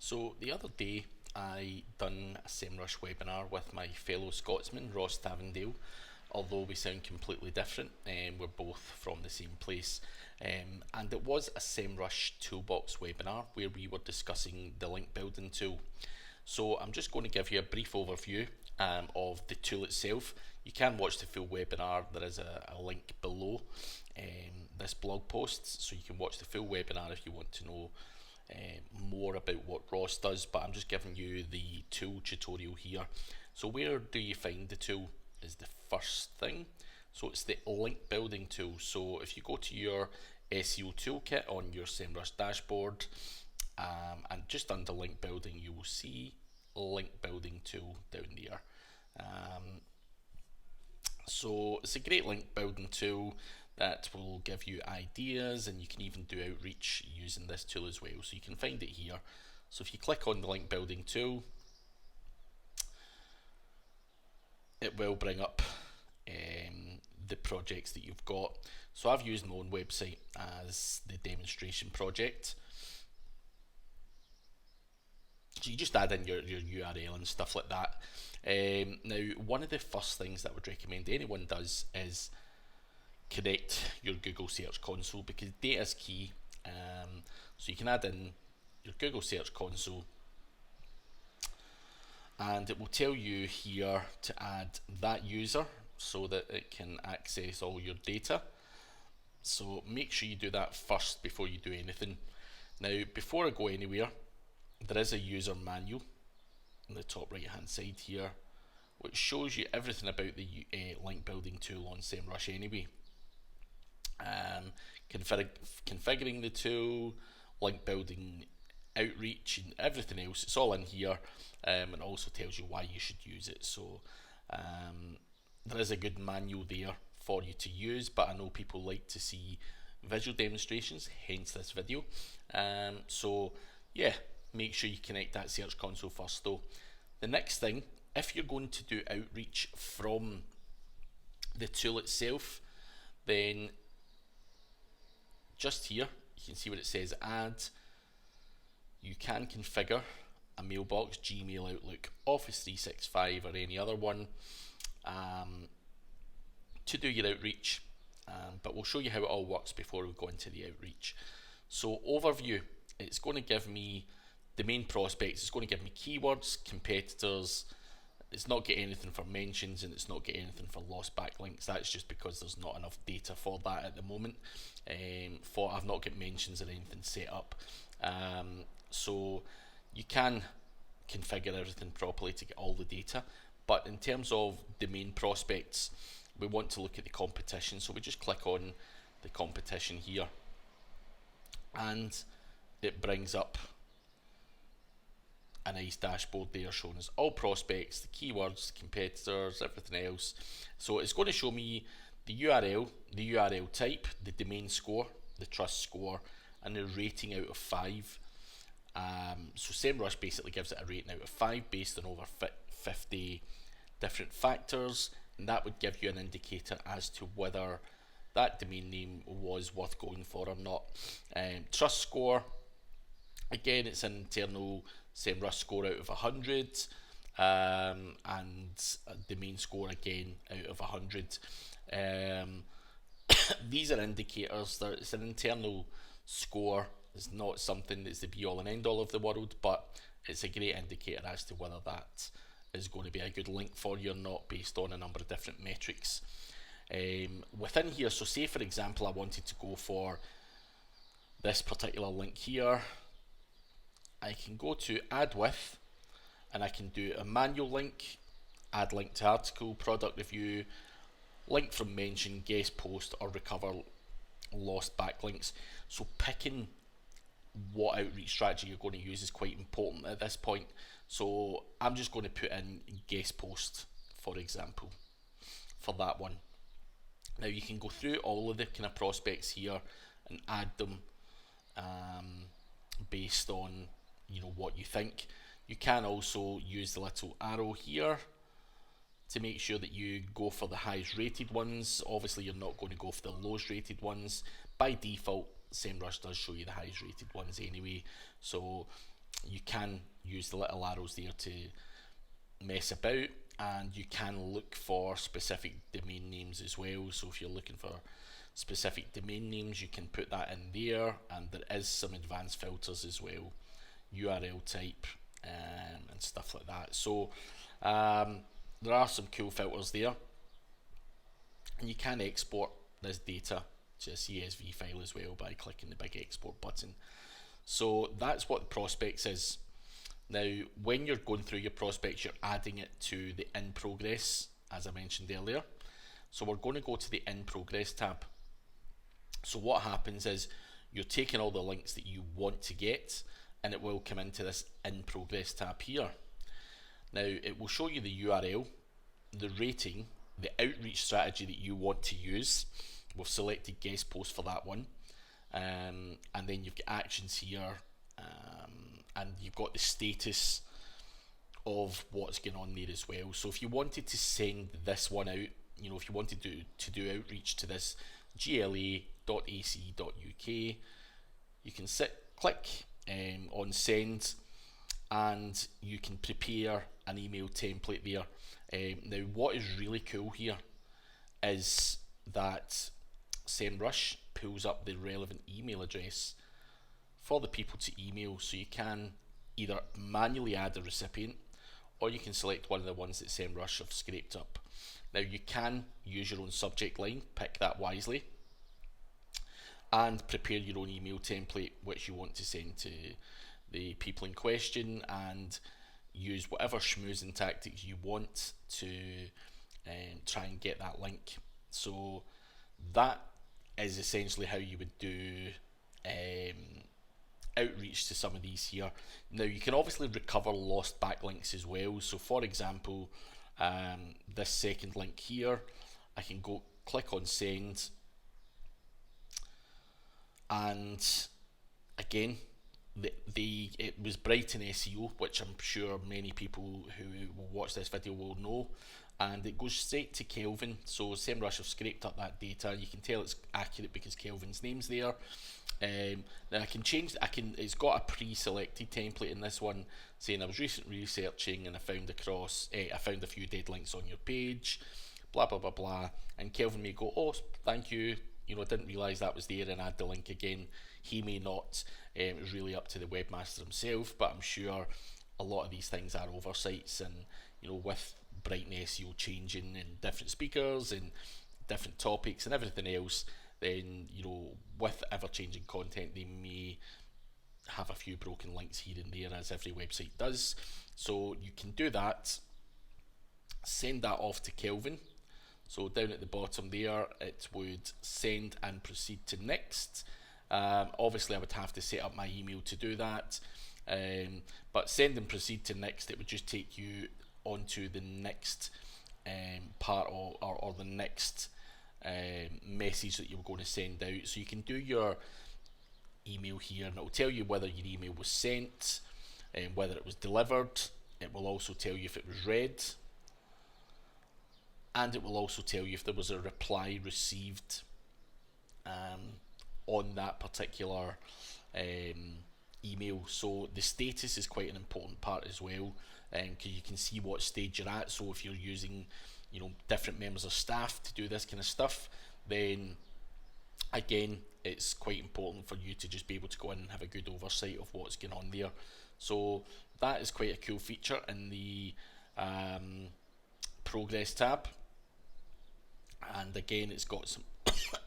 So the other day I done a SEMrush webinar with my fellow Scotsman, Ross Tavendale. Although we sound completely different, we're both from the same place. And it was a SEMrush Toolbox webinar where we were discussing the link building tool. So I'm just going to give you a brief overview of the tool itself. You can watch the full webinar. There is a link below this blog post, so you can watch the full webinar if you want to know more about what Ross does, but I'm just giving you the tool tutorial here. So where do you find the tool is the first thing. So it's the link building tool. So if you go to your SEO toolkit on your SEMrush dashboard, and just under link building, you will see link building tool down there. So it's a great link building tool that will give you ideas, and you can even do outreach using this tool as well. So you can find it here. So if you click on the link building tool, it will bring up the projects that you've got. So I've used my own website as the demonstration project. So you just add in your URL and stuff like that. Now, one of the first things that I would recommend anyone does is connect your Google Search Console, because data is key. So you can add in your Google Search Console, and it will tell you here to add that user so that it can access all your data. So make sure you do that first before you do anything. Now, before I go anywhere, there is a user manual in the top right hand side here, which shows you everything about the link building tool on SEMrush anyway. Configuring the tool, link building outreach, and everything else, it's all in here, and also tells you why you should use it. So there is a good manual there for you to use, but I know people like to see visual demonstrations, hence this video. So yeah, make sure you connect that Search Console first though. The next thing, if you're going to do outreach from the tool itself, then just here you can see what it says add. You can configure a mailbox, Gmail, Outlook, Office 365 or any other one to do your outreach, but we'll show you how it all works before we go into the outreach. So overview, it's going to give me the main prospects, it's going to give me keywords, competitors. It's not getting anything for mentions, and it's not getting anything for lost backlinks. That's just because there's not enough data for that at the moment. I've not got mentions or anything set up. So you can configure everything properly to get all the data, but in terms of the main prospects, we want to look at the competition. So we just click on the competition here, and it brings up a nice dashboard there showing us all prospects, the keywords, competitors, everything else. So it's going to show me the URL, the URL type, the domain score, the trust score, and the rating out of 5. So SEMrush basically gives it a rating out of 5 based on over 50 different factors, and that would give you an indicator as to whether that domain name was worth going for or not. Trust score, again, it's an internal SEMrush score out of 100, and domain score again out of 100. These are indicators. It's an internal score. It's not something that's the be all and end all of the world, but it's a great indicator as to whether that is going to be a good link for you or not, based on a number of different metrics. Within here, so say for example I wanted to go for this particular link here, I can go to add with, and I can do a manual link, add link to article, product review, link from mention, guest post, or recover lost backlinks. So picking what outreach strategy you're going to use is quite important at this point. So I'm just going to put in guest post, for example, for that one. Now you can go through all of the kind of prospects here and add them based on what you think. You can also use the little arrow here to make sure that you go for the highest rated ones. Obviously you're not going to go for the lowest rated ones. By default, SEMrush does show you the highest rated ones anyway, so you can use the little arrows there to mess about, and you can look for specific domain names as well. So if you're looking for specific domain names, you can put that in there, and there is some advanced filters as well, URL type and stuff like that. So there are some cool filters there, and you can export this data to a CSV file as well by clicking the big export button. So that's what the prospects is. Now, when you're going through your prospects, you're adding it to the in progress, as I mentioned earlier. So we're going to go to the in progress tab. So what happens is you're taking all the links that you want to get, and it will come into this in progress tab here. Now, it will show you the URL, the rating, the outreach strategy that you want to use. We've selected guest post for that one. And then you've got actions here, and you've got the status of what's going on there as well. So if you wanted to send this one out, if you wanted to do outreach to this gla.ac.uk, you can click on send, and you can prepare an email template there. Now, what is really cool here is that SEMrush pulls up the relevant email address for the people to email, so you can either manually add a recipient, or you can select one of the ones that SEMrush have scraped up. Now, you can use your own subject line, pick that wisely, and prepare your own email template which you want to send to the people in question, and use whatever schmoozing tactics you want to try and get that link. So that is essentially how you would do outreach to some of these here. Now, you can obviously recover lost backlinks as well. So for example, this second link here, I can go click on send, and again, it was Brighton SEO, which I'm sure many people who will watch this video will know, and it goes straight to Kelvin. So SEMrush have scraped up that data. You can tell it's accurate because Kelvin's name's there. Now I can change. It's got a pre-selected template in this one saying I was recently researching and I found a few dead links on your page, blah blah blah blah. And Kelvin may go, oh, thank you. I didn't realise that was there, and add the link again. He may not. It's really up to the webmaster himself, but I'm sure a lot of these things are oversights, and with Brighton SEO changing and different speakers and different topics and everything else, then with ever-changing content, they may have a few broken links here and there, as every website does. So you can do that, send that off to Kelvin. So down at the bottom there, it would send and proceed to next. Obviously I would have to set up my email to do that, but send and proceed to next, it would just take you onto the next part or the next message that you're going to send out. So you can do your email here, and it will tell you whether your email was sent and whether it was delivered. It will also tell you if it was read, and it will also tell you if there was a reply received on that particular email. So the status is quite an important part as well, because you can see what stage you're at. So if you're using different members of staff to do this kind of stuff, then again it's quite important for you to just be able to go in and have a good oversight of what's going on there. So that is quite a cool feature in the progress tab, and again it's got some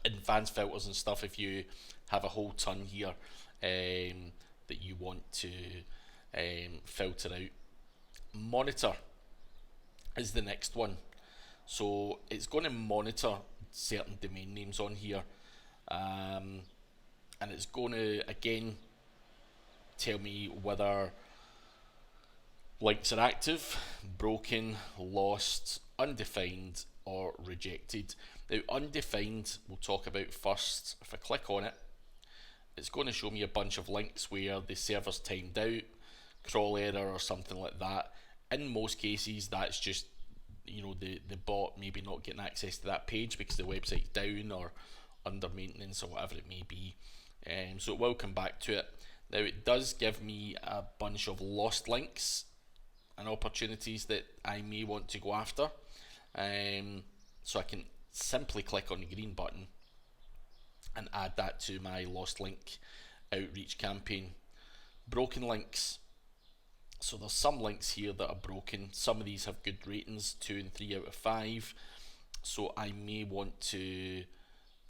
advanced filters and stuff if you have a whole ton here that you want to filter out. Monitor is the next one. So it's going to monitor certain domain names on here, and it's going to again tell me whether links are active, broken, lost, undefined, or rejected. Now, undefined we'll talk about first. If I click on it, it's going to show me a bunch of links where the server's timed out, crawl error or something like that. In most cases that's just the bot maybe not getting access to that page because the website's down or under maintenance or whatever it may be, so it will come back to it. Now it does give me a bunch of lost links and opportunities that I may want to go after. So I can simply click on the green button and add that to my lost link outreach campaign. Broken links. So there's some links here that are broken. Some of these have good ratings, 2 and 3 out of 5. So I may want to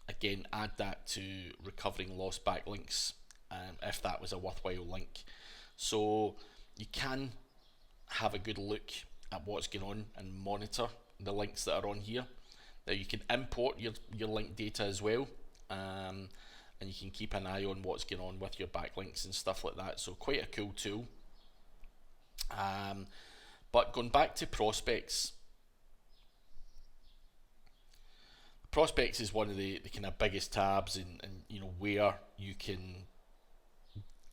again add that to recovering lost backlinks if that was a worthwhile link. So you can have a good look at what's going on and monitor the links that are on here. Now you can import your link data as well, and you can keep an eye on what's going on with your backlinks and stuff like that. So quite a cool tool. But going back to prospects, prospects is one of the kind of biggest tabs, and you know where you can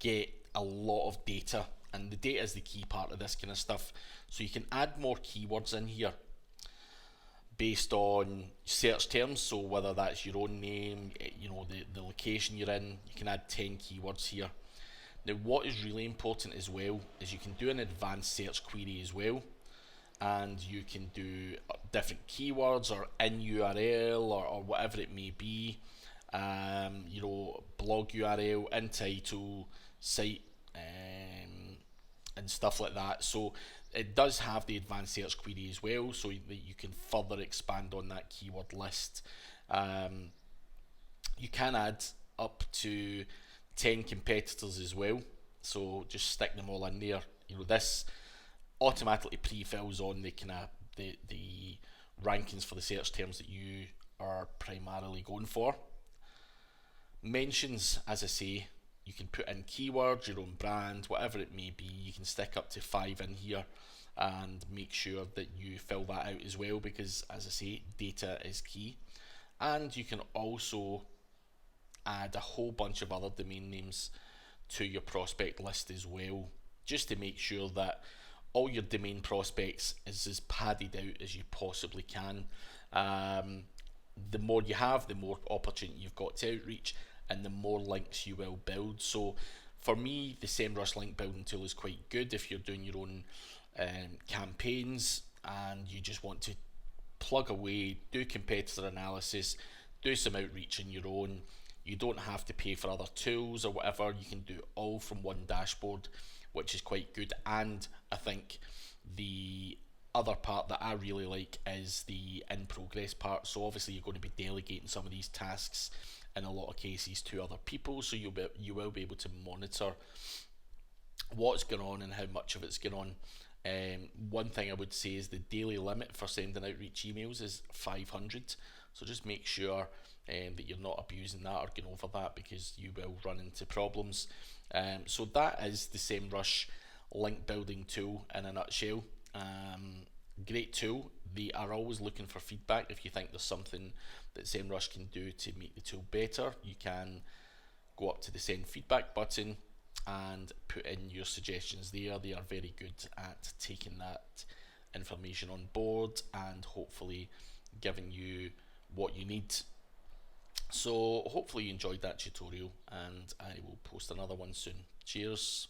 get a lot of data, and the data is the key part of this kind of stuff. So you can add more keywords in here based on search terms. So whether that's your own name, you know, the location you're in, you can add 10 keywords here. Now what is really important as well is you can do an advanced search query as well, and you can do different keywords or in URL or whatever it may be, you know, blog URL, in title, site, and stuff like that. So it does have the advanced search query as well, so that you can further expand on that keyword list. You can add up to 10 competitors as well, so just stick them all in there. You know, this automatically pre-fills on the kind of the rankings for the search terms that you are primarily going for. Mentions, as I say, you can put in keywords, your own brand, whatever it may be. You can stick up to 5 in here and make sure that you fill that out as well, because as I say, data is key. And you can also add a whole bunch of other domain names to your prospect list as well, just to make sure that all your domain prospects is as padded out as you possibly can. The more you have, the more opportunity you've got to outreach, and the more links you will build. So for me, the SEMrush link building tool is quite good if you're doing your own campaigns and you just want to plug away, do competitor analysis, do some outreach on your own. You don't have to pay for other tools or whatever. You can do it all from one dashboard, which is quite good. And I think the other part that I really like is the in progress part. So obviously you're going to be delegating some of these tasks in a lot of cases to other people, so you will be able to monitor what's going on and how much of it's going on. One thing I would say is the daily limit for sending outreach emails is 500, so just make sure that you're not abusing that or going over that, because you will run into problems. So that is the SEMrush link building tool in a nutshell. Great tool. They are always looking for feedback. If you think there's something that SEMrush can do to make the tool better, you can go up to the send feedback button and put in your suggestions there. They are very good at taking that information on board and hopefully giving you what you need. So hopefully you enjoyed that tutorial, and I will post another one soon. Cheers.